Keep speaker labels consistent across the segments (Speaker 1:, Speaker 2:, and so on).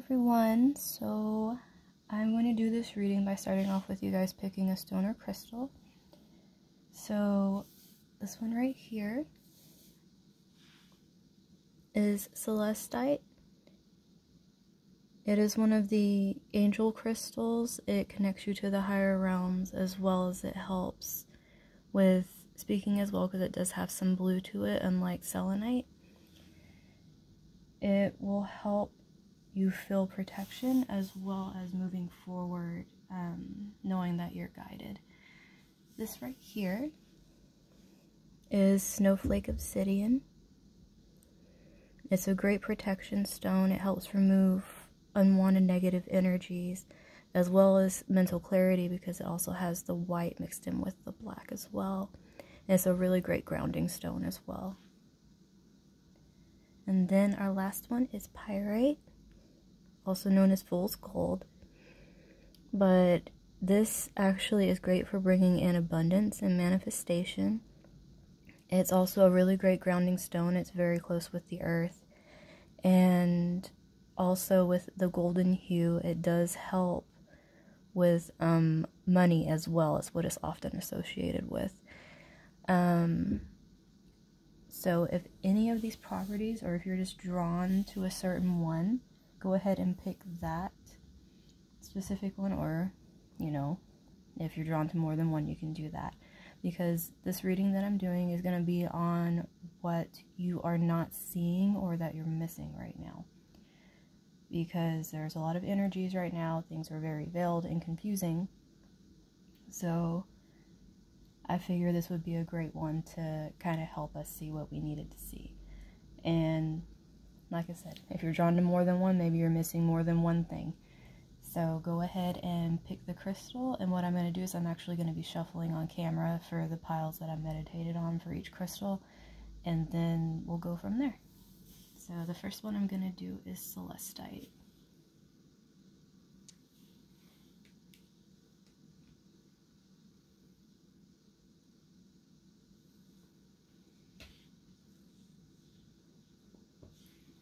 Speaker 1: everyone. So I'm going to do this reading by starting off with you guys picking a stone or crystal. So this one right here is celestite. It is one of the angel crystals. It connects you to the higher realms, as well as it helps with speaking as well, because it does have some blue to it, unlike selenite. It will help you feel protection as well as moving forward, knowing that you're guided. This right here is snowflake obsidian. It's a great protection stone. It helps remove unwanted negative energies as well as mental clarity, because it also has the white mixed in with the black as well. And it's a really great grounding stone as well. And then our last one is pyrite, also known as fool's gold. But this actually is great for bringing in abundance and manifestation. It's also a really great grounding stone. It's very close with the earth. And also with the golden hue, it does help with money as well, as what is often associated with. So if any of these properties, or if you're just drawn to a certain one, go ahead and pick that specific one, or, you know, if you're drawn to more than one, you can do that. Because this reading that I'm doing is going to be on what you are not seeing or that you're missing right now. Because there's a lot of energies right now. Things are very veiled and confusing. So I figure this would be a great one to kind of help us see what we needed to see. And like I said, if you're drawn to more than one, maybe you're missing more than one thing. So go ahead and pick the crystal. And what I'm going to do is I'm actually going to be shuffling on camera for the piles that I meditated on for each crystal. And then we'll go from there. So the first one I'm going to do is celestite.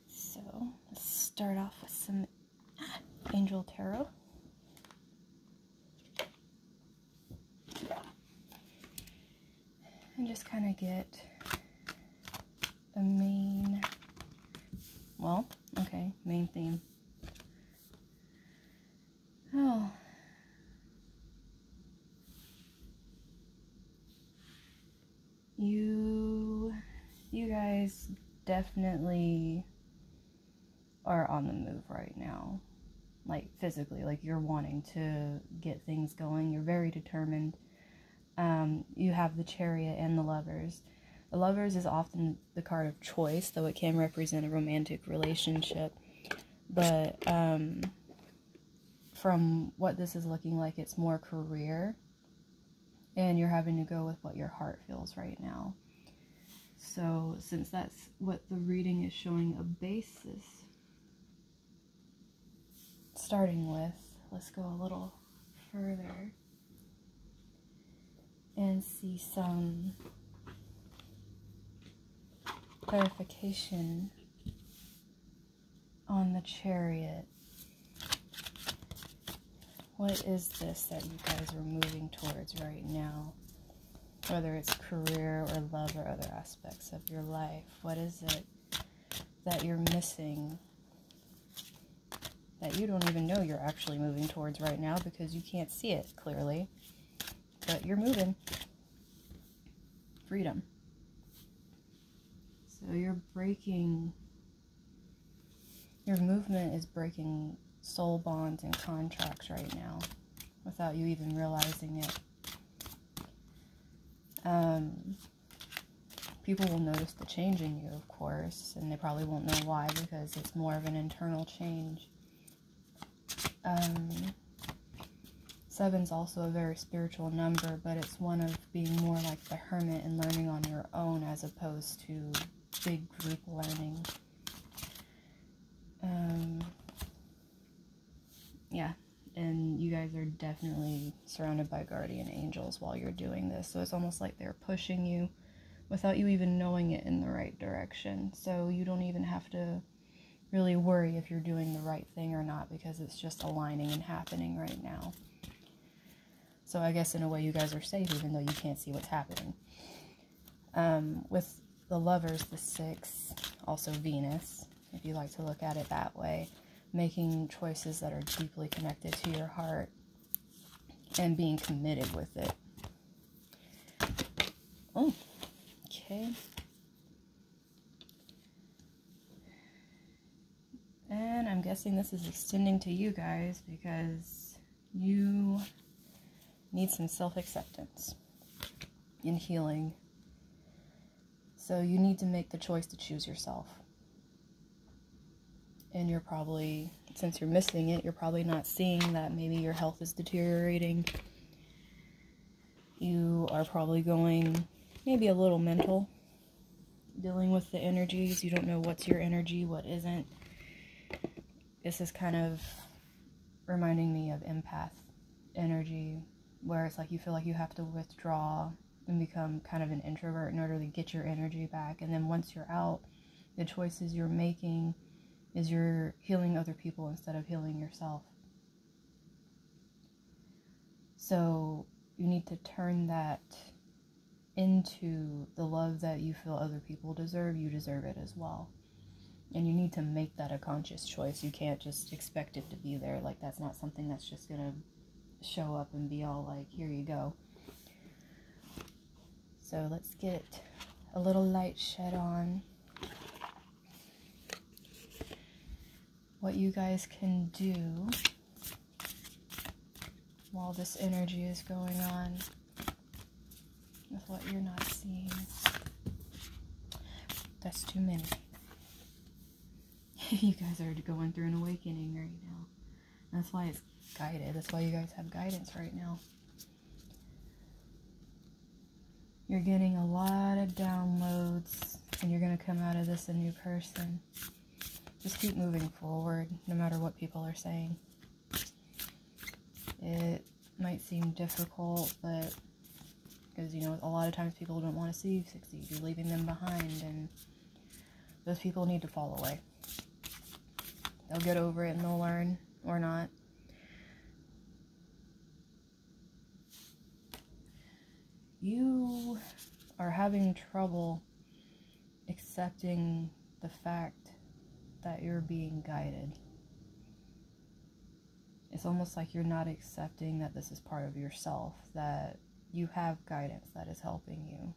Speaker 1: So let's start off with some Angel Tarot. And just kind of get a main theme. Oh. You guys definitely are on the move right now. Like physically, like you're wanting to get things going. You're very determined. You have the Chariot and the Lovers. The Lovers is often the card of choice, though it can represent a romantic relationship. But from what this is looking like, it's more career. And you're having to go with what your heart feels right now. So since that's what the reading is showing a basis, starting with, let's go a little further and see some clarification on the Chariot. What is this that you guys are moving towards right now? Whether it's career or love or other aspects of your life. What is it that you're missing that you don't even know you're actually moving towards right now, because you can't see it clearly, but you're moving. Freedom. So your movement is breaking soul bonds and contracts right now without you even realizing it. People will notice the change in you, of course, and they probably won't know why, because it's more of an internal change. 7's also a very spiritual number, but it's one of being more like the hermit and learning on your own as opposed to big group learning. Yeah, and you guys are definitely surrounded by guardian angels while you're doing this, so it's almost like they're pushing you without you even knowing it in the right direction. So you don't even have to really worry if you're doing the right thing or not, because it's just aligning and happening right now. So I guess in a way you guys are safe, even though you can't see what's happening. With the Lovers, the 6, also Venus, if you like to look at it that way, making choices that are deeply connected to your heart and being committed with it. Oh, okay. And I'm guessing this is extending to you guys because you need some self-acceptance and healing. So you need to make the choice to choose yourself. And you're probably, since you're missing it, you're probably not seeing that maybe your health is deteriorating. You are probably going maybe a little mental, dealing with the energies. You don't know what's your energy, what isn't. This is kind of reminding me of empath energy, where it's like you feel like you have to withdraw and become kind of an introvert in order to get your energy back. And then once you're out, the choices you're making is you're healing other people instead of healing yourself. So you need to turn that into the love that you feel other people deserve. You deserve it as well. And you need to make that a conscious choice. You can't just expect it to be there. Like, that's not something that's just gonna show up and be all like, here you go. So let's get a little light shed on what you guys can do while this energy is going on with what you're not seeing. That's too many. You guys are going through an awakening right now. That's why it's guided. That's why you guys have guidance right now. You're getting a lot of downloads, and you're going to come out of this a new person. Just keep moving forward, no matter what people are saying. It might seem difficult, but because, you know, a lot of times people don't want to see you succeed. You're leaving them behind, and those people need to fall away. They'll get over it and they'll learn, or not. You are having trouble accepting the fact that you're being guided. It's almost like you're not accepting that this is part of yourself, that you have guidance that is helping you.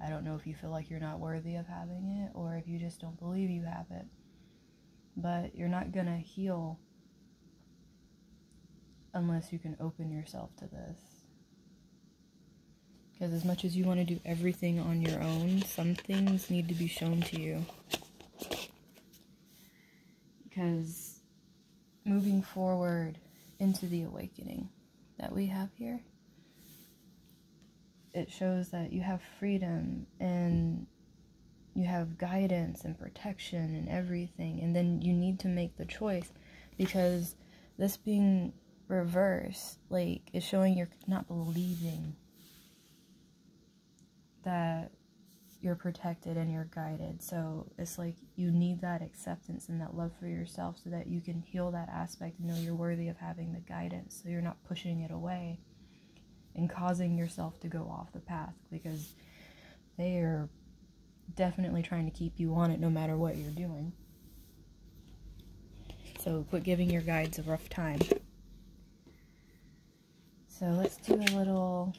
Speaker 1: I don't know if you feel like you're not worthy of having it, or if you just don't believe you have it. But you're not gonna heal unless you can open yourself to this. Because as much as you want to do everything on your own, some things need to be shown to you. Because moving forward into the awakening that we have here, it shows that you have freedom and you have guidance and protection and everything. And then you need to make the choice, because this being reversed, like, is showing you're not believing that you're protected and you're guided. So it's like you need that acceptance and that love for yourself so that you can heal that aspect and know you're worthy of having the guidance, so you're not pushing it away and causing yourself to go off the path, because they are definitely trying to keep you on it no matter what you're doing. So quit giving your guides a rough time. So let's do a little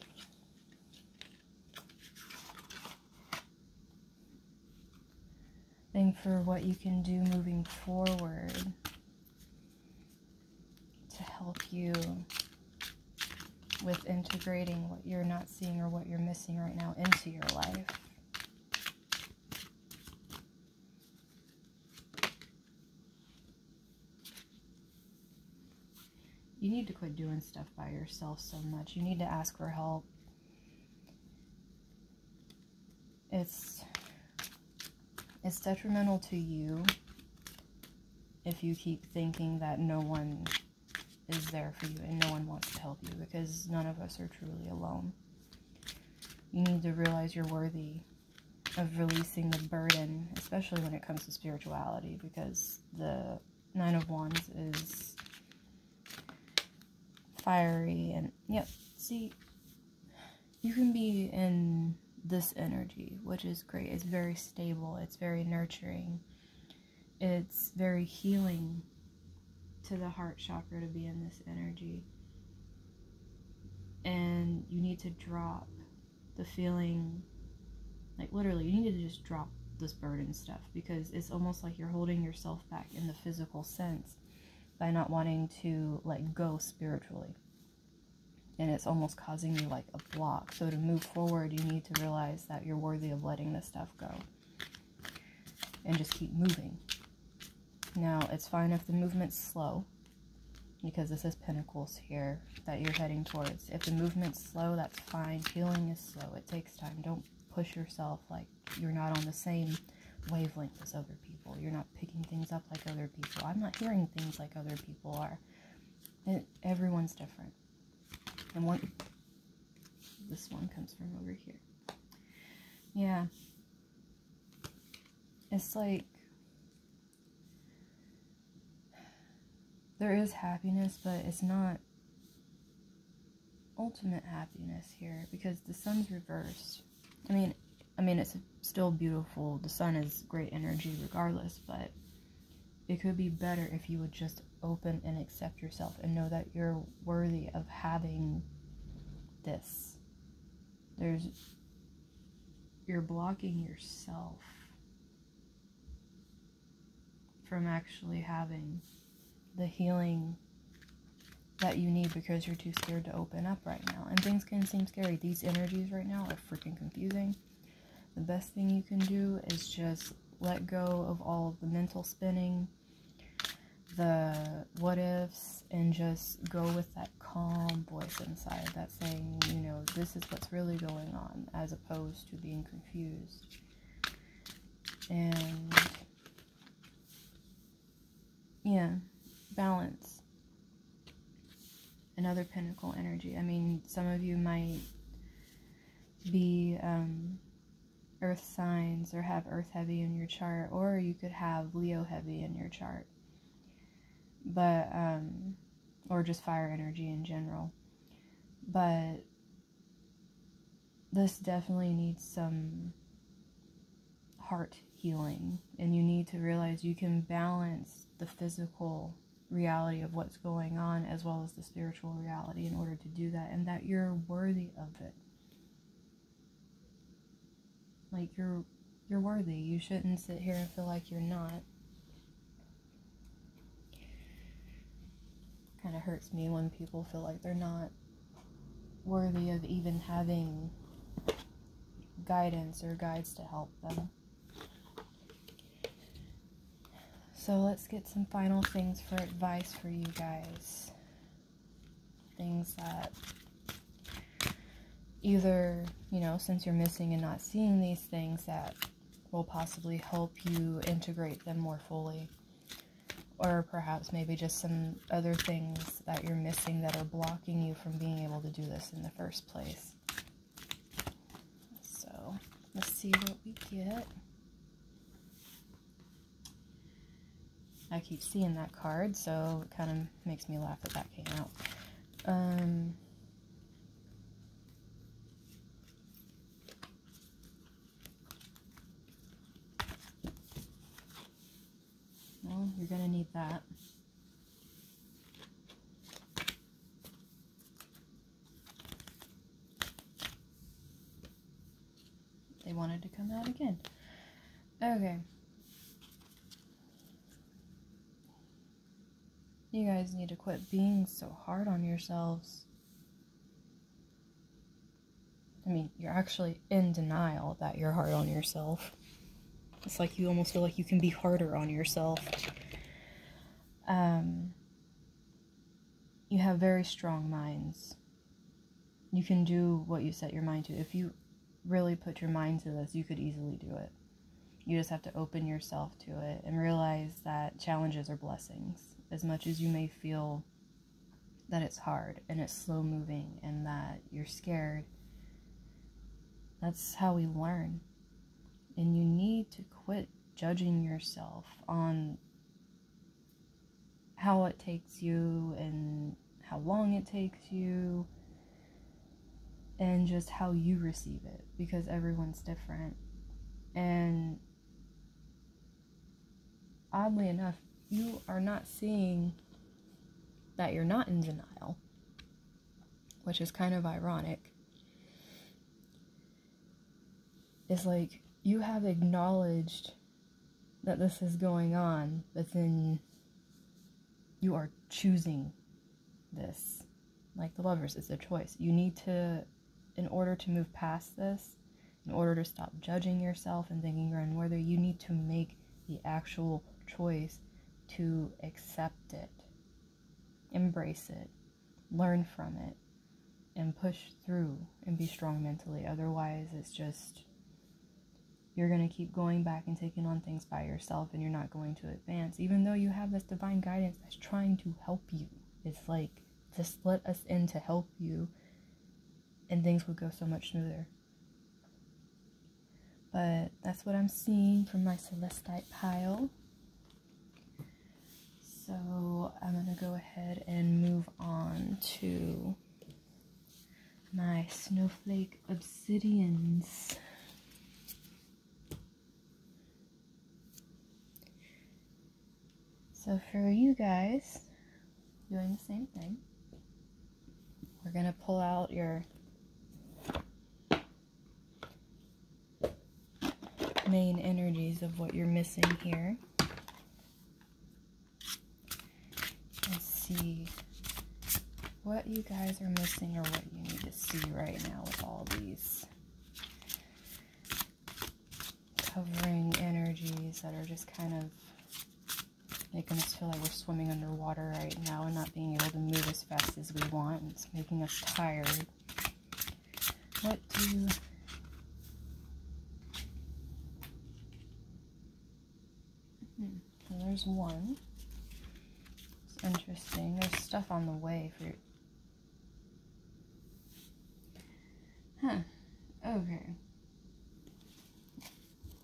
Speaker 1: thing for what you can do moving forward to help you with integrating what you're not seeing or what you're missing right now into your life. You need to quit doing stuff by yourself so much. You need to ask for help. It's detrimental to you if you keep thinking that no one is there for you and no one wants to help you, because none of us are truly alone. You need to realize you're worthy of releasing the burden, especially when it comes to spirituality, because the Nine of Wands is fiery. And yep, see, you can be in this energy, which is great. It's very stable, it's very nurturing, it's very healing to the heart chakra to be in this energy. And you need to drop the feeling, like literally, you need to just drop this burden stuff, because it's almost like you're holding yourself back in the physical sense by not wanting to let go spiritually. And it's almost causing you like a block. So to move forward, you need to realize that you're worthy of letting this stuff go. And just keep moving. Now, it's fine if the movement's slow, because this is Pentacles here that you're heading towards. If the movement's slow, that's fine. Healing is slow. It takes time. Don't push yourself like you're not on the same wavelength as other people. You're not picking things up like other people. I'm not hearing things like other people are. Everyone's different. And this one comes from over here. Yeah. It's like there is happiness, but it's not ultimate happiness here, because the sun's reversed. I mean it's still beautiful. The sun is great energy regardless, but it could be better if you would just open and accept yourself and know that you're worthy of having this. You're blocking yourself from actually having the healing that you need, because you're too scared to open up right now. And things can seem scary. These energies right now are freaking confusing. The best thing you can do is just let go of all of the mental spinning, the what ifs, and just go with that calm voice inside that's saying, you know, this is what's really going on, as opposed to being confused. And yeah, balance. Another Pentacle energy. I mean, some of you might be Earth signs or have Earth heavy in your chart, or you could have Leo heavy in your chart, but or just fire energy in general. But this definitely needs some heart healing, and you need to realize you can balance the physical reality of what's going on as well as the spiritual reality in order to do that, and that you're worthy of it. Like, you're worthy. You shouldn't sit here and feel like you're not. Kind of hurts me when people feel like they're not worthy of even having guidance or guides to help them. So let's get some final things for advice for you guys. Things that either, you know, since you're missing and not seeing these things, that will possibly help you integrate them more fully. Or perhaps maybe just some other things that you're missing that are blocking you from being able to do this in the first place. So let's see what we get. I keep seeing that card, so it kind of makes me laugh that came out. Well, you're going to need that. They wanted to come out again. Okay. You guys need to quit being so hard on yourselves. I mean, you're actually in denial that you're hard on yourself. It's like you almost feel like you can be harder on yourself. You have very strong minds. You can do what you set your mind to. If you really put your mind to this, you could easily do it. You just have to open yourself to it and realize that challenges are blessings. As much as you may feel that it's hard and it's slow moving and that you're scared, that's how we learn. And you need to quit judging yourself on how it takes you and how long it takes you and just how you receive it, because everyone's different. And oddly enough, you are not seeing that you're not in denial, which is kind of ironic. It's like you have acknowledged that this is going on, but then you are choosing this. Like the Lovers, it's a choice. You need to, in order to move past this, in order to stop judging yourself and thinking you're unworthy, you need to make the actual choice to accept it, embrace it, learn from it, and push through and be strong mentally. Otherwise, it's just, you're going to keep going back and taking on things by yourself, and you're not going to advance, even though you have this divine guidance that's trying to help you. It's like, just let us in to help you, and things would go so much smoother. But that's what I'm seeing from my Celestite pile. So I'm going to go ahead and move on to my Snowflake Obsidians. So for you guys, doing the same thing, we're going to pull out your main energies of what you're missing here. Let's see what you guys are missing, or what you need to see right now with all these covering energies that are just kind of making us feel like we're swimming underwater right now and not being able to move as fast as we want. It's making us tired. What do... So there's one. It's interesting. There's stuff on the way for... Okay.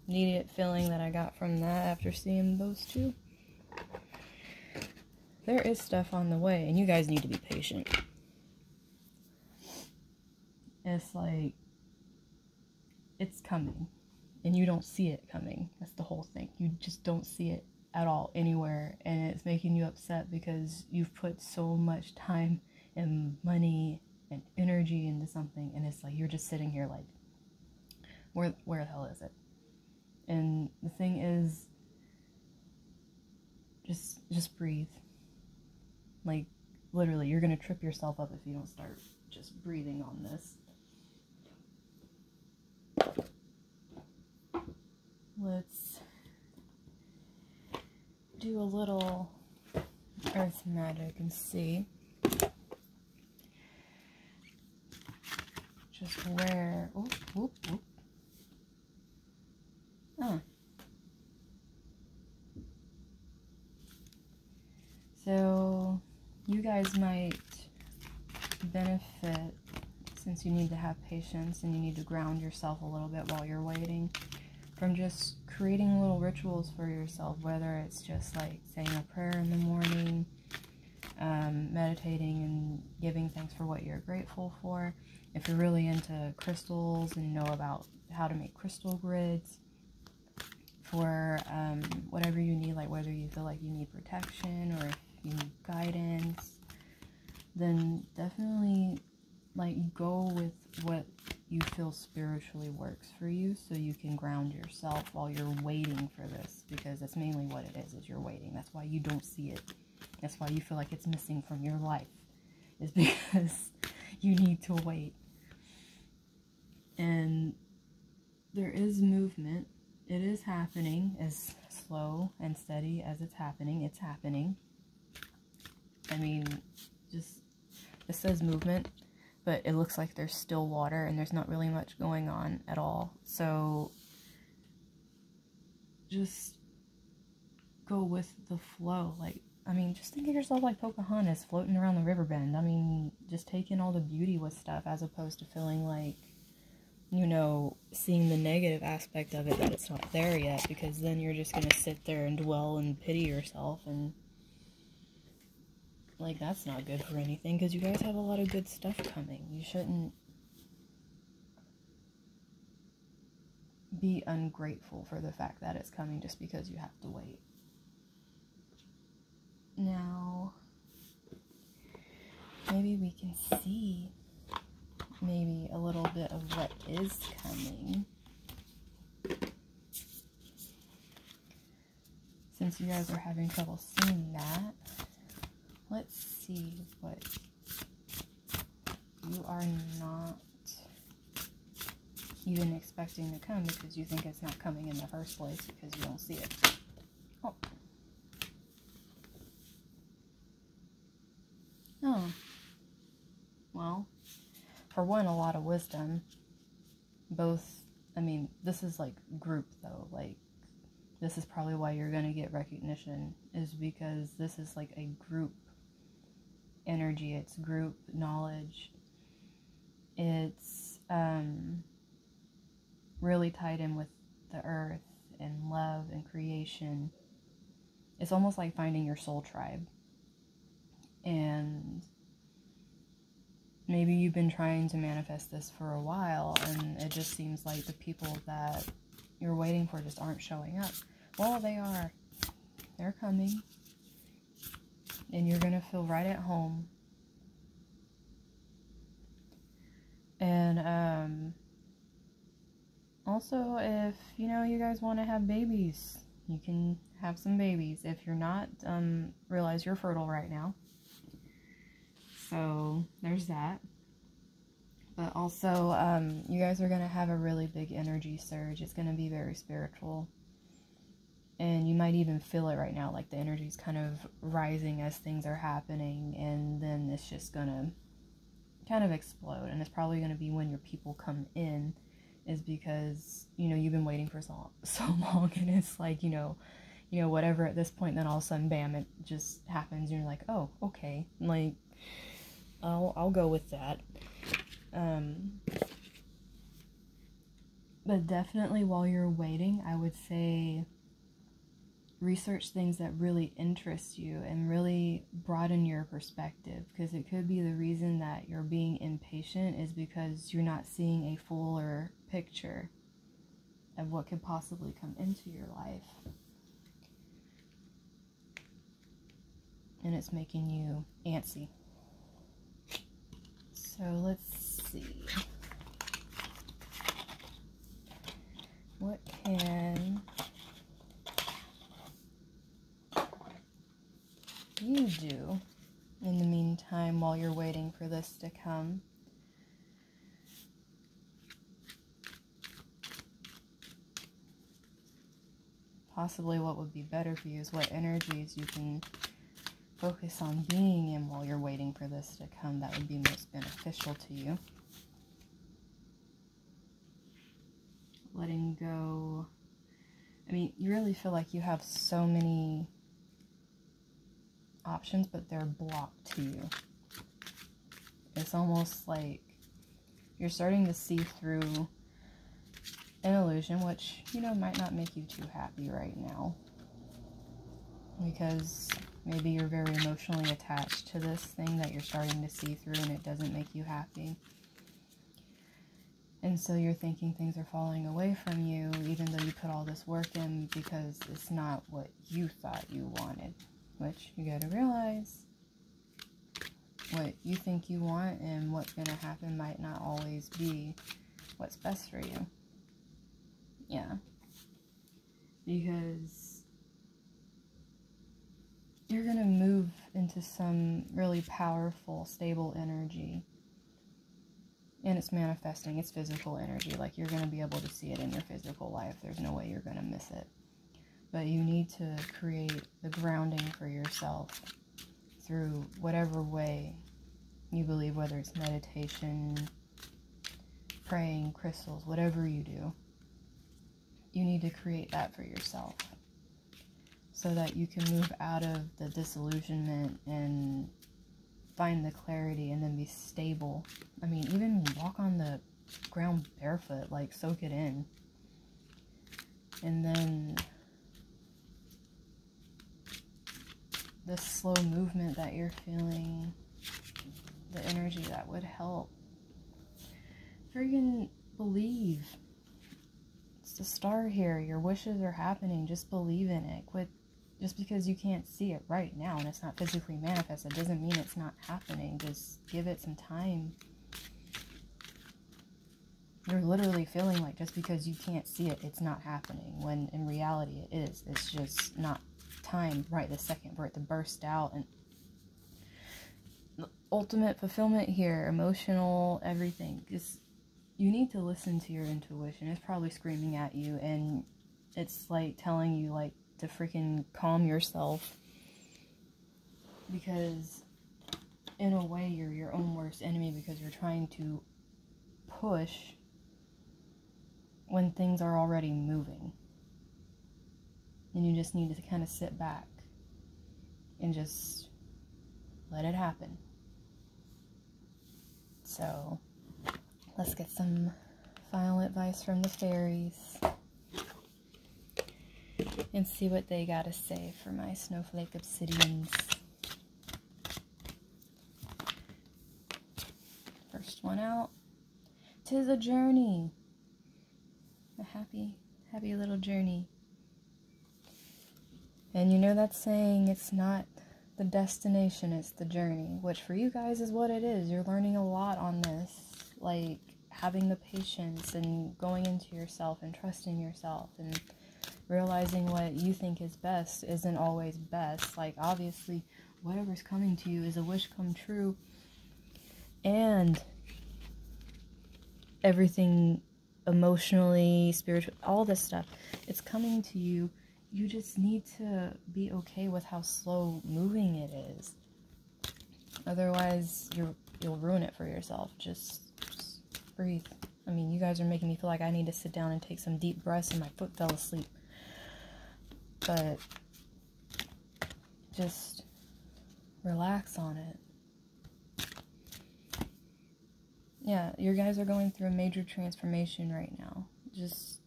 Speaker 1: Immediate feeling that I got from that after seeing those two. There is stuff on the way, and you guys need to be patient. It's like, it's coming, and you don't see it coming. That's the whole thing. You just don't see it at all anywhere, and it's making you upset because you've put so much time and money and energy into something, and it's like you're just sitting here like, where the hell is it? And the thing is, just breathe. Like, literally, you're gonna trip yourself up if you don't start just breathing on this. Let's do a little earth magic and see just where... Oop, oop, oop. Oh. So, you guys might benefit, since you need to have patience and you need to ground yourself a little bit while you're waiting, from just creating little rituals for yourself, whether it's just like saying a prayer in the morning, meditating and giving thanks for what you're grateful for. If you're really into crystals and know about how to make crystal grids, for whatever you need, like whether you feel like you need protection or if you need guidance, then definitely like go with what you feel spiritually works for you, so you can ground yourself while you're waiting for this, because that's mainly what it is you're waiting. That's why you don't see it. That's why you feel like it's missing from your life, is because you need to wait. And there is movement. It is happening, as slow and steady as it's happening. It's happening. I mean, just, this says movement, but it looks like there's still water and there's not really much going on at all. So just go with the flow. Like, I mean, just think of yourself like Pocahontas floating around the river bend. I mean, just take in all the beauty with stuff, as opposed to feeling like you know, seeing the negative aspect of it, that it's not there yet, because then you're just gonna sit there and dwell and pity yourself, and like, that's not good for anything, because you guys have a lot of good stuff coming. You shouldn't be ungrateful for the fact that it's coming just because you have to wait. Now, maybe we can see maybe a little bit of what is coming. Since you guys are having trouble seeing that, let's see what you are not even expecting to come, because you think it's not coming in the first place because you don't see it. Oh. Oh. Well, for one, a lot of wisdom. Both, I mean, this is like group though. Like, this is probably why you're going to get recognition, is because this is like a group energy. It's group knowledge. It's really tied in with the earth and love and creation. It's almost like finding your soul tribe. And maybe you've been trying to manifest this for a while, and it just seems like the people that you're waiting for just aren't showing up. Well, they are. They're coming. And you're going to feel right at home. And also, if, you know, you guys want to have babies, you can have some babies. If you're not, realize you're fertile right now. So, there's that. But also, you guys are going to have a really big energy surge. It's going to be very spiritual. And you might even feel it right now, like the energy's kind of rising as things are happening, and then it's just going to kind of explode. And it's probably going to be when your people come in, is because, you know, you've been waiting for so long, and it's like, you know, whatever at this point, then all of a sudden, bam, it just happens, and you're like, oh, okay, like, I'll go with that. But definitely while you're waiting, I would say research things that really interest you and really broaden your perspective, because it could be the reason that you're being impatient is because you're not seeing a fuller picture of what could possibly come into your life. And it's making you antsy. So let's see. What can you do in the meantime while you're waiting for this to come? Possibly what would be better for you is what energies you can focus on being in while you're waiting for this to come that would be most beneficial to you. Letting go. I mean, you really feel like you have so many options, but they're blocked to you. It's almost like you're starting to see through an illusion, which, you know, might not make you too happy right now, because maybe you're very emotionally attached to this thing that you're starting to see through, and it doesn't make you happy. And so you're thinking things are falling away from you, even though you put all this work in, because it's not what you thought you wanted. Which you gotta realize, what you think you want and what's gonna happen might not always be what's best for you. Yeah. Because you're gonna move into some really powerful, stable energy. And it's manifesting, it's physical energy. Like, you're going to be able to see it in your physical life. There's no way you're going to miss it. But you need to create the grounding for yourself through whatever way you believe, whether it's meditation, praying, crystals, whatever you do. You need to create that for yourself so that you can move out of the disillusionment and find the clarity and then be stable. I mean, even walk on the ground barefoot, like soak it in. And then the slow movement that you're feeling, the energy that would help. Friggin' believe. It's the star here. Your wishes are happening. Just believe in it. Quit. Just because you can't see it right now and it's not physically manifested doesn't mean it's not happening. Just give it some time. You're literally feeling like just because you can't see it, it's not happening, when in reality it is. It's just not time right this second for it to burst out. And the ultimate fulfillment here, emotional, everything. Just, you need to listen to your intuition. It's probably screaming at you, and it's like telling you like to freaking calm yourself, because in a way you're your own worst enemy, because you're trying to push when things are already moving, and you just need to kind of sit back and just let it happen. So let's get some final advice from the fairies and see what they gotta say for my snowflake obsidians. First one out. 'Tis a journey. A happy little journey. And you know that saying, it's not the destination, it's the journey. Which for you guys is what it is. You're learning a lot on this. Like, having the patience and going into yourself and trusting yourself and realizing what you think is best isn't always best. Like, obviously, whatever's coming to you is a wish come true. And everything emotionally, spiritual, all this stuff, it's coming to you. You just need to be okay with how slow moving it is. Otherwise, you'll ruin it for yourself. Just breathe. I mean, you guys are making me feel like I need to sit down and take some deep breaths and my foot fell asleep. But just relax on it. Yeah, you guys are going through a major transformation right now. Just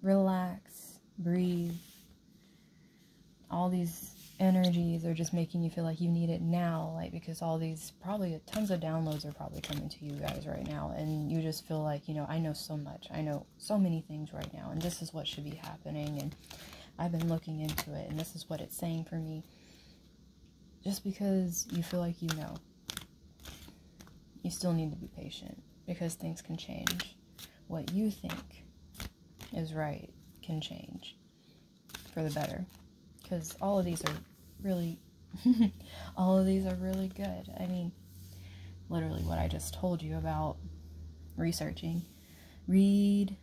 Speaker 1: relax, breathe. All these energies are just making you feel like you need it now, like, because all these, probably tons of downloads are probably coming to you guys right now, and you just feel like, you know, I know so much, I know so many things right now, and this is what should be happening, and I've been looking into it, and this is what it's saying for me. Just because you feel like you know, you still need to be patient, because things can change. What you think is right can change for the better. Because all of these are really, all of these are really good. I mean, literally what I just told you about researching. Read.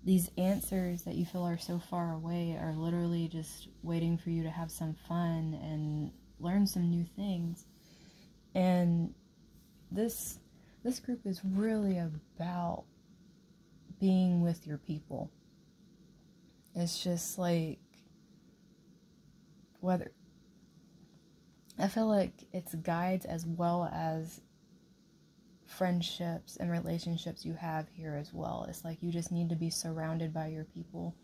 Speaker 1: These answers that you feel are so far away are literally just waiting for you to have some fun and learn some new things. And this group is really about being with your people. It's just like, whether, I feel like it's guides as well as friendships and relationships you have here as well. It's like you just need to be surrounded by your people,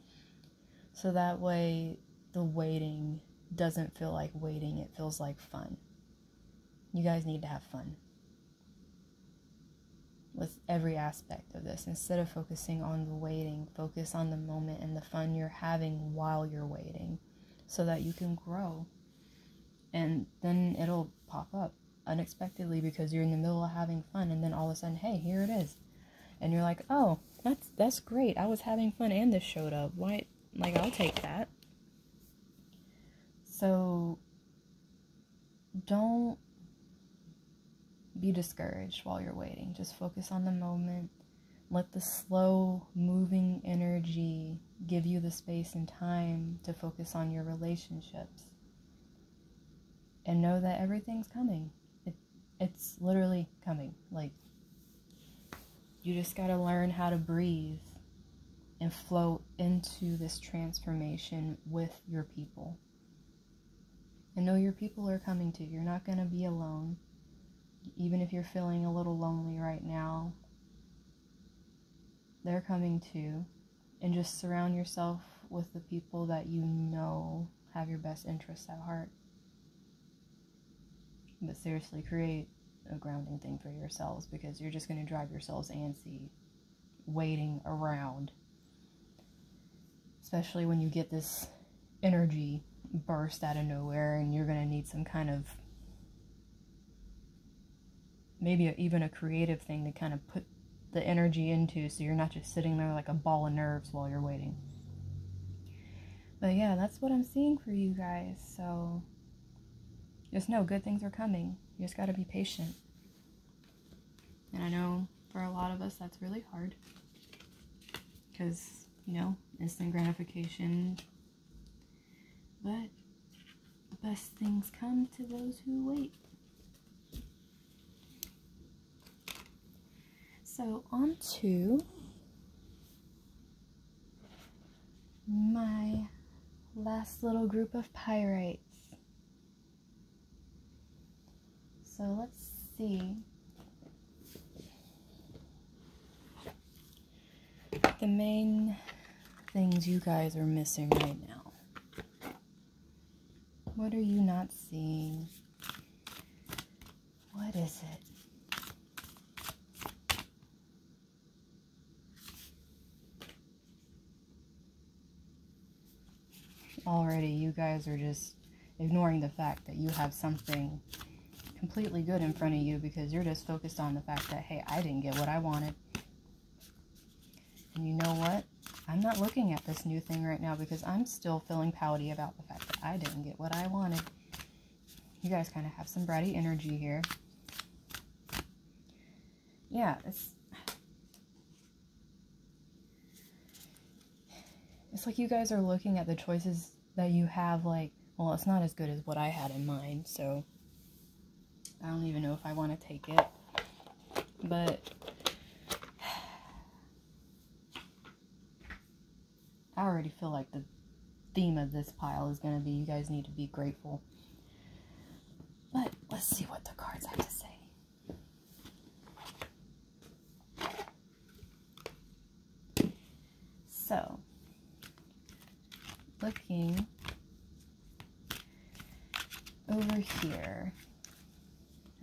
Speaker 1: so that way the waiting doesn't feel like waiting, it feels like fun. You guys need to have fun with every aspect of this. Instead of focusing on the waiting, focus on the moment and the fun you're having while you're waiting, so that you can grow. And then it'll pop up unexpectedly because you're in the middle of having fun, and then all of a sudden, hey, here it is. And you're like, oh, that's great. I was having fun and this showed up. Why? Like, I'll take that. So don't be discouraged while you're waiting. Just focus on the moment. Let the slow moving energy give you the space and time to focus on your relationships. And know that everything's coming. It's literally coming. Like, you just gotta learn how to breathe and flow into this transformation with your people. And know your people are coming to you. You're not gonna be alone. Even if you're feeling a little lonely right now, they're coming too. And just surround yourself with the people that you know have your best interests at heart. But seriously, create a grounding thing for yourselves, because you're just going to drive yourselves antsy waiting around. Especially when you get this energy burst out of nowhere, and you're going to need some kind of, maybe even a creative thing to kind of put the energy into, so you're not just sitting there like a ball of nerves while you're waiting. But yeah, that's what I'm seeing for you guys. So just know good things are coming. You just got to be patient. And I know for a lot of us that's really hard, because, you know, instant gratification. But the best things come to those who wait. So on to my last little group of pyrites. So let's see. The main things you guys are missing right now. What are you not seeing? What is it? Already you guys are just ignoring the fact that you have something completely good in front of you, because you're just focused on the fact that, hey, I didn't get what I wanted. And you know what? I'm not looking at this new thing right now, because I'm still feeling pouty about the fact that I didn't get what I wanted. You guys kind of have some bratty energy here. Yeah, it's like you guys are looking at the choices that you have like, well, it's not as good as what I had in mind, so I don't even know if I want to take it. But I already feel like the theme of this pile is going to be, you guys need to be grateful. But let's see what the cards have to say. So, looking over here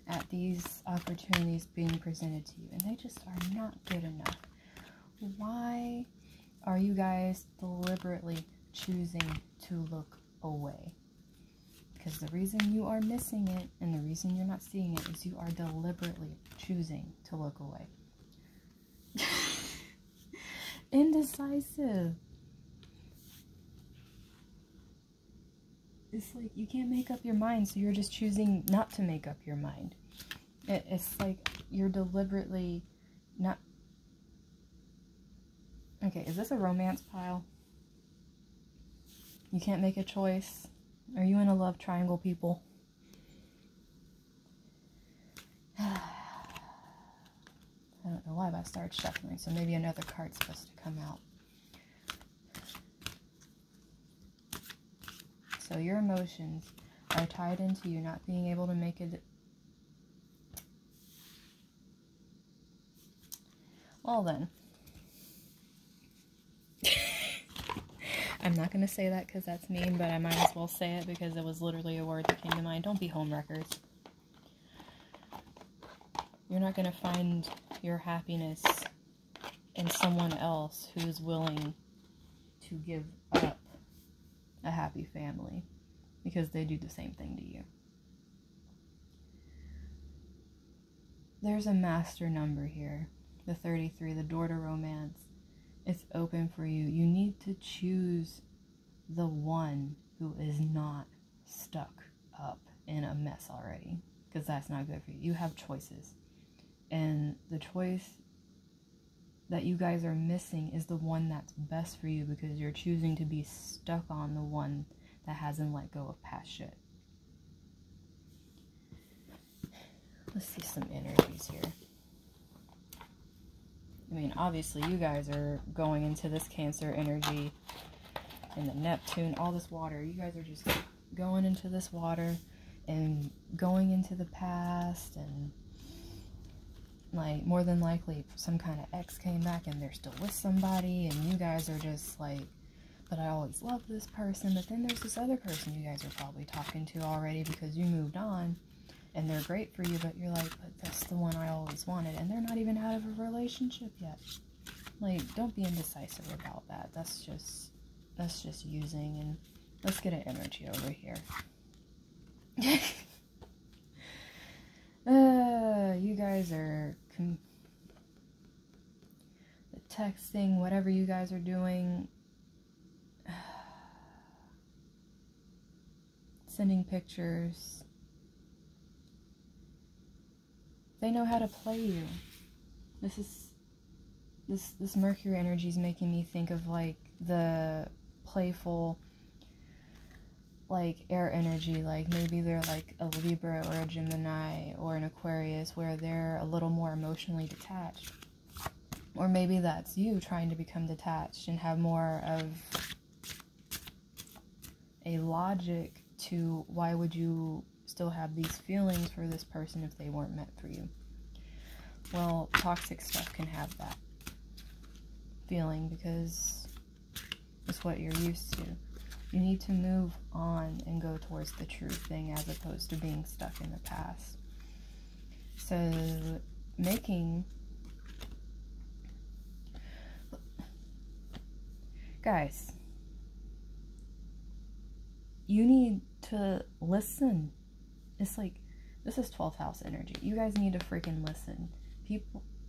Speaker 1: at these opportunities being presented to you, and they just are not good enough. Why are you guys deliberately choosing to look away? Because the reason you are missing it, and the reason you're not seeing it, is you are deliberately choosing to look away. Indecisive. It's like you can't make up your mind, so you're just choosing not to make up your mind. It's like you're deliberately not... Okay, is this a romance pile? You can't make a choice? Are you in a love triangle, people? I don't know why, but I started shuffling, so maybe another card's supposed to come out. So your emotions are tied into you not being able to make it. Well then. I'm not going to say that because that's mean, but I might as well say it because it was literally a word that came to mind. Don't be homewreckers. You're not going to find your happiness in someone else who's willing to give up a happy family, because they do the same thing to you. There's a master number here, the 33, the door to romance. It's open for you. You need to choose the one who is not stuck up in a mess already, because that's not good for you. You have choices, and the choice that you guys are missing is the one that's best for you, because you're choosing to be stuck on the one that hasn't let go of past shit. Let's see some energies here. I mean, obviously you guys are going into this Cancer energy and the Neptune, all this water. You guys are just going into this water and going into the past, and like, more than likely, some kind of ex came back and they're still with somebody, and you guys are just like, but I always loved this person. But then there's this other person you guys are probably talking to already because you moved on, and they're great for you, but you're like, but that's the one I always wanted, and they're not even out of a relationship yet. Like, don't be indecisive about that. That's just using. And let's get an energy over here. You guys are the texting, whatever you guys are doing, sending pictures. They know how to play you. This Mercury energy is making me think of like the playful, like air energy, like maybe they're like a Libra or a Gemini or an Aquarius, where they're a little more emotionally detached. Or maybe that's you trying to become detached and have more of a logic to why would you still have these feelings for this person if they weren't meant for you. Well, toxic stuff can have that feeling because it's what you're used to. You need to move on and go towards the true thing as opposed to being stuck in the past. So, guys, you need to listen. It's like, this is 12th house energy. You guys need to freaking listen.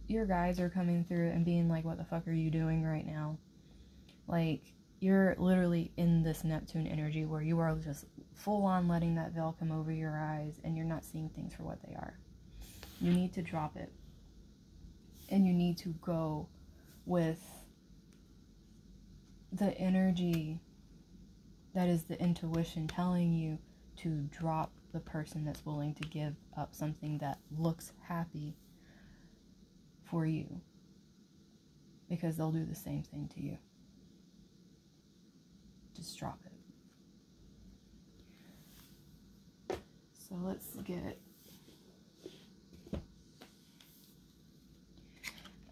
Speaker 1: Your guys are coming through and being like, what the fuck are you doing right now? Like, you're literally in this Neptune energy where you are just full on letting that veil come over your eyes and you're not seeing things for what they are. You need to drop it. And you need to go with the energy that is the intuition telling you to drop the person that's willing to give up something that looks happy for you. Because they'll do the same thing to you. Just drop it. So let's get...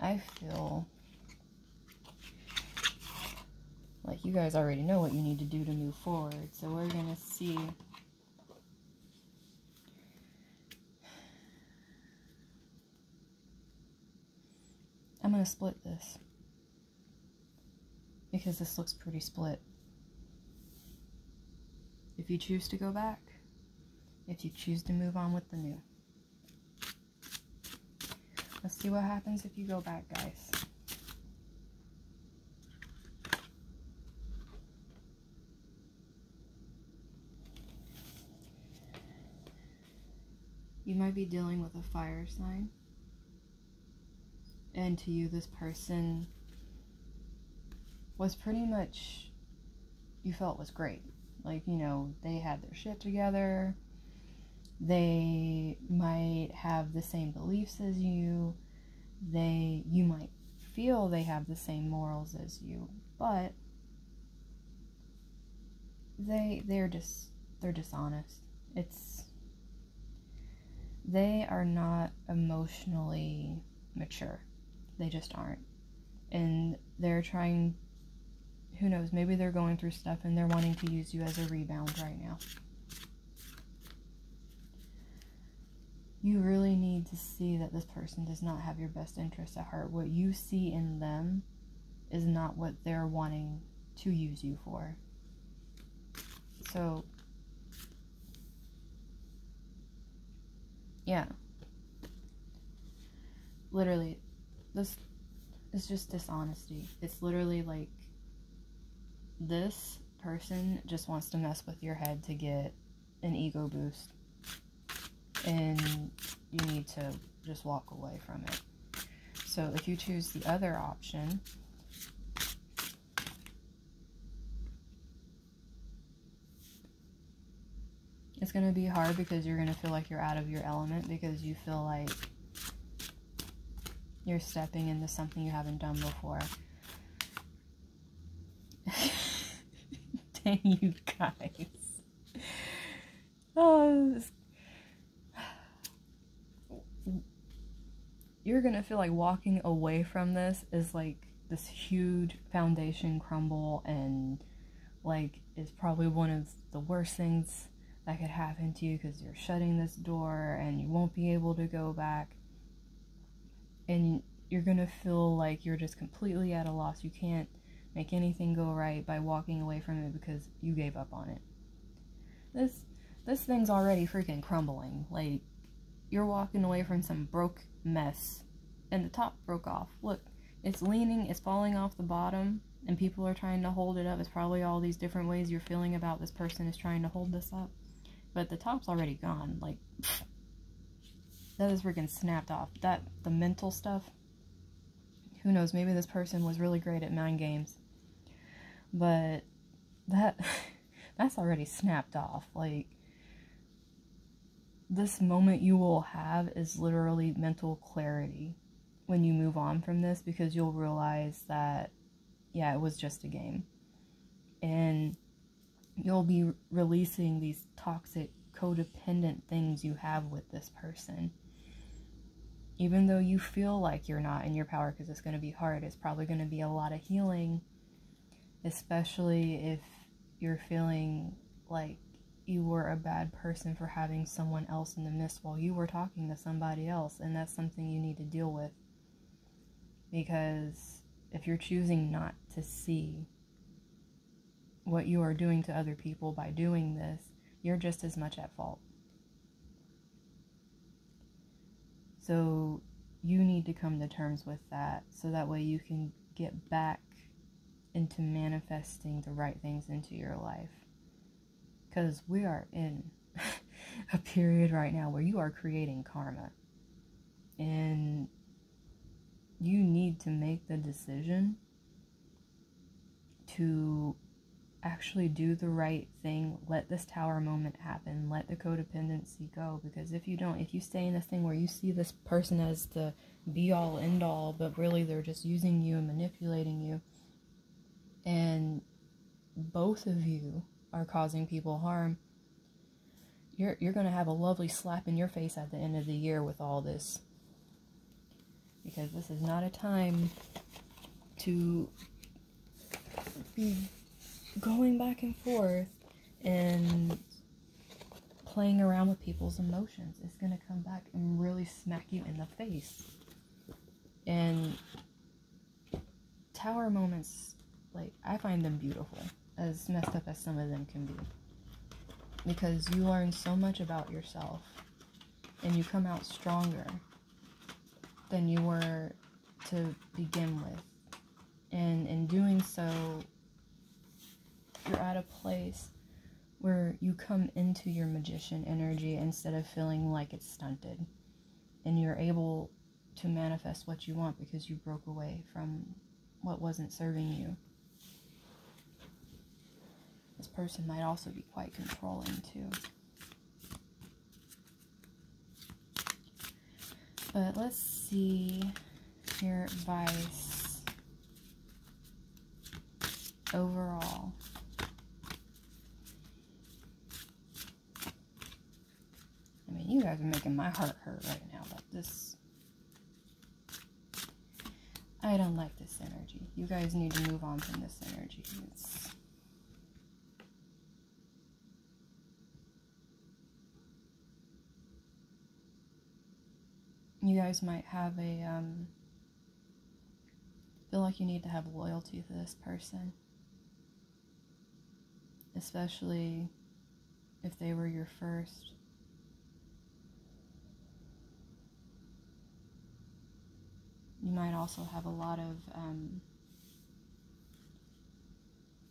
Speaker 1: I feel like you guys already know what you need to do to move forward. So we're going to see... I'm going to split this. Because this looks pretty split. If you choose to go back, if you choose to move on with the new. Let's see what happens if you go back, guys. You might be dealing with a fire sign. And to you, this person was pretty much, you felt was great. Like, you know, they had their shit together. They might have the same beliefs as you. You might feel they have the same morals as you, but they're dishonest. They are not emotionally mature. They just aren't. And they're trying, who knows, maybe they're going through stuff and they're wanting to use you as a rebound right now. You really need to see that this person does not have your best interest at heart. What you see in them is not what they're wanting to use you for. So, yeah. Literally, this is just dishonesty. It's literally like, this person just wants to mess with your head to get an ego boost. And you need to just walk away from it. So if you choose the other option, it's going to be hard because you're going to feel like you're out of your element because you feel like you're stepping into something you haven't done before. Dang, you guys. Oh, you're gonna feel like walking away from this is like this huge foundation crumble, and like it's probably one of the worst things that could happen to you, because you're shutting this door and you won't be able to go back, and you're gonna feel like you're just completely at a loss. You can't make anything go right by walking away from it because you gave up on it. This thing's already freaking crumbling. Like, you're walking away from some broke mess, and the top broke off. Look, it's leaning, it's falling off the bottom, and people are trying to hold it up. It's probably all these different ways you're feeling about this person is trying to hold this up, but the top's already gone. Like, that is freaking snapped off. The mental stuff, who knows, maybe this person was really great at mind games, but that's already snapped off. Like, this moment you will have is literally mental clarity when you move on from this, because you'll realize that, yeah, it was just a game. And you'll be releasing these toxic, codependent things you have with this person. Even though you feel like you're not in your power, because it's going to be hard, it's probably going to be a lot of healing, especially if you're feeling like you were a bad person for having someone else in the midst while you were talking to somebody else, and that's something you need to deal with. Because if you're choosing not to see what you are doing to other people by doing this, you're just as much at fault. So you need to come to terms with that, so that way you can get back into manifesting the right things into your life. Because we are in a period right now where you are creating karma. And you need to make the decision to actually do the right thing. Let this tower moment happen. Let the codependency go. Because if you don't, if you stay in this thing where you see this person as the be-all, end-all, but really they're just using you and manipulating you, and both of you are causing people harm, you're going to have a lovely slap in your face at the end of the year with all this. Because this is not a time to be going back and forth and playing around with people's emotions. It's going to come back and really smack you in the face. And tower moments, like, I find them beautiful, as messed up as some of them can be, because you learn so much about yourself and you come out stronger than you were to begin with. And in doing so, you're at a place where you come into your magician energy instead of feeling like it's stunted, and you're able to manifest what you want because you broke away from what wasn't serving you. This person might also be quite controlling too. But let's see your advice overall. I mean, you guys are making my heart hurt right now about this. I don't like this energy. You guys need to move on from this energy. You guys might have feel like you need to have loyalty to this person, especially if they were your first. You might also have a lot of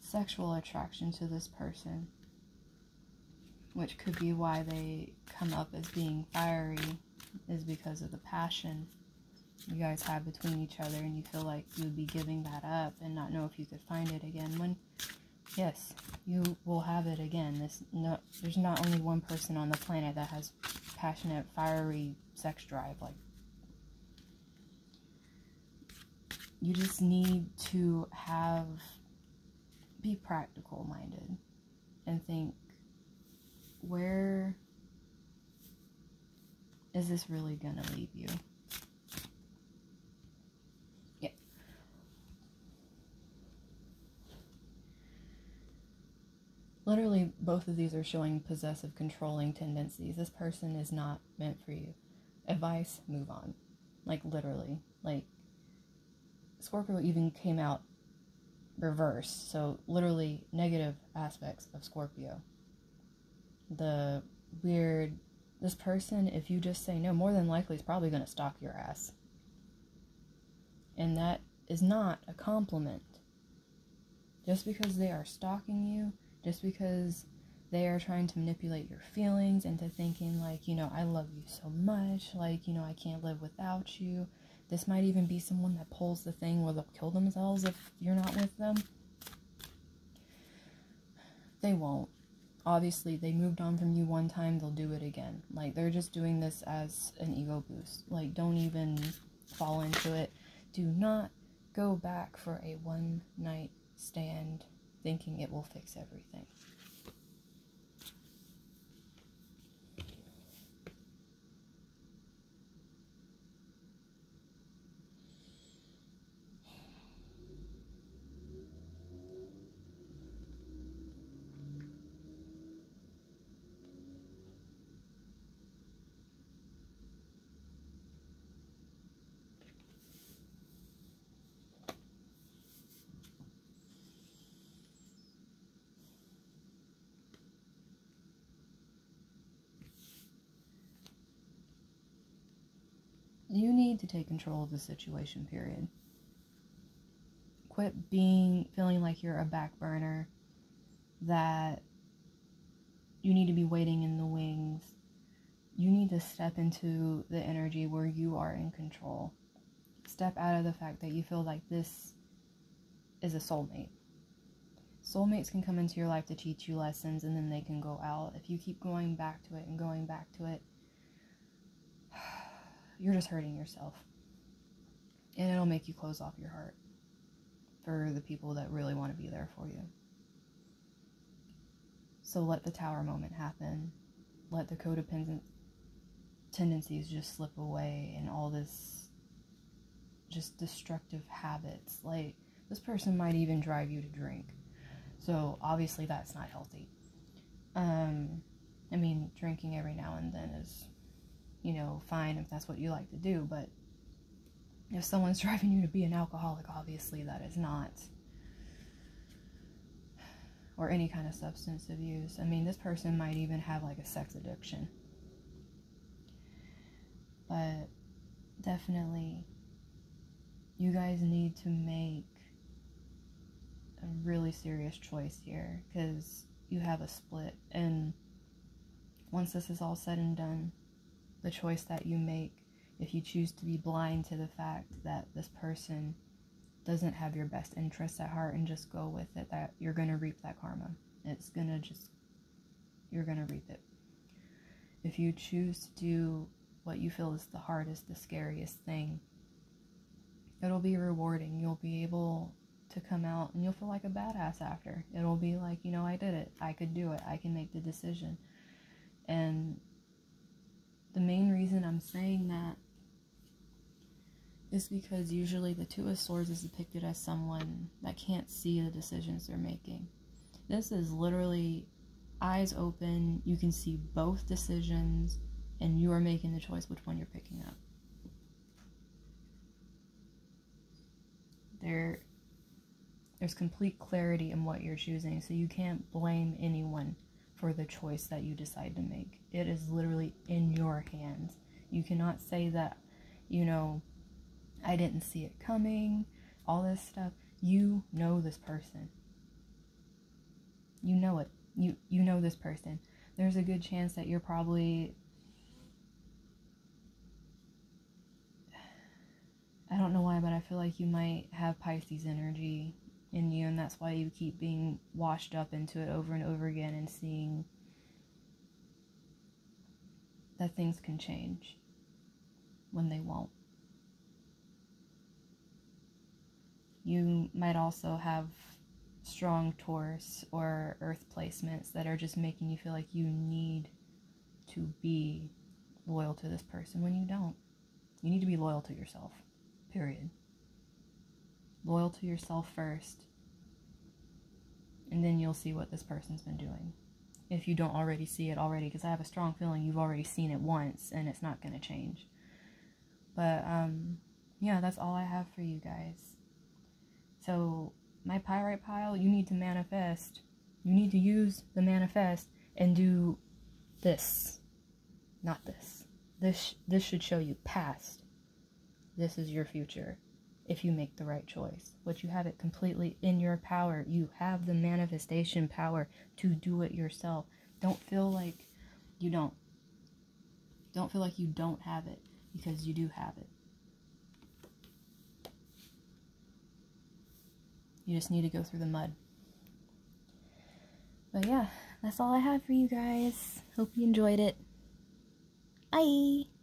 Speaker 1: sexual attraction to this person, which could be why they come up as being fiery, is because of the passion you guys have between each other, and you feel like you would be giving that up and not know if you could find it again, when, yes, you will have it again. There's not only one person on the planet that has passionate, fiery sex drive. Like, you just need to be practical minded and think, where is this really gonna leave you? both of these are showing possessive, controlling tendencies. This person is not meant for you. Advice, move on. Like, literally. Like, Scorpio even came out reverse. So, literally, negative aspects of Scorpio. The weird... This person, if you just say no, more than likely is probably going to stalk your ass. And that is not a compliment. Just because they are stalking you, just because they are trying to manipulate your feelings into thinking like, you know, I love you so much, like, you know, I can't live without you. This might even be someone that pulls the thing where they'll kill themselves if you're not with them. They won't. Obviously, they moved on from you one time, they'll do it again. Like, they're just doing this as an ego boost. Like, don't even fall into it. Do not go back for a one-night stand thinking it will fix everything. You need to take control of the situation, period. Quit feeling like you're a back burner, that you need to be waiting in the wings. You need to step into the energy where you are in control. Step out of the fact that you feel like this is a soulmate. Soulmates can come into your life to teach you lessons and then they can go out. If you keep going back to it and going back to it, you're just hurting yourself. And it'll make you close off your heart for the people that really want to be there for you. So let the tower moment happen. Let the codependent tendencies just slip away and all this just destructive habits. Like, this person might even drive you to drink. So obviously that's not healthy. I mean, drinking every now and then is, you know, fine if that's what you like to do, but if someone's driving you to be an alcoholic, obviously that is not. Or any kind of substance abuse. I mean, this person might even have like a sex addiction. But definitely, you guys need to make a really serious choice here, because you have a split. And once this is all said and done, the choice that you make, if you choose to be blind to the fact that this person doesn't have your best interests at heart and just go with it, that you're going to reap that karma. You're going to reap it. If you choose to do what you feel is the hardest, the scariest thing, it'll be rewarding. You'll be able to come out and you'll feel like a badass after. It'll be like, you know, I did it. I could do it. I can make the decision. And the main reason I'm saying that is because usually the Two of Swords is depicted as someone that can't see the decisions they're making. This is literally eyes open. You can see both decisions and you are making the choice which one you're picking up. There's complete clarity in what you're choosing, so you can't blame anyone for the choice that you decide to make. It is literally in your hands. You cannot say that, you know, I didn't see it coming, all this stuff. You know this person. You know it. You know this person. There's a good chance that you're probably, I don't know why, but I feel like you might have Pisces energy in you, and that's why you keep being washed up into it over and over again and seeing that things can change when they won't. You might also have strong Taurus or Earth placements that are just making you feel like you need to be loyal to this person when you don't. You need to be loyal to yourself, period. Loyal to yourself first, and then you'll see what this person's been doing. if you don't already see it already, because I have a strong feeling you've already seen it once and it's not going to change. But yeah, that's all I have for you guys. So my pyrite pile, you need to manifest. You need to use the manifest and do this, not this. This should show you past. This is your future if you make the right choice. But you have it completely in your power. You have the manifestation power to do it yourself. Don't feel like you don't. Don't feel like you don't have it, because you do have it. You just need to go through the mud. But yeah, that's all I have for you guys. Hope you enjoyed it. Bye!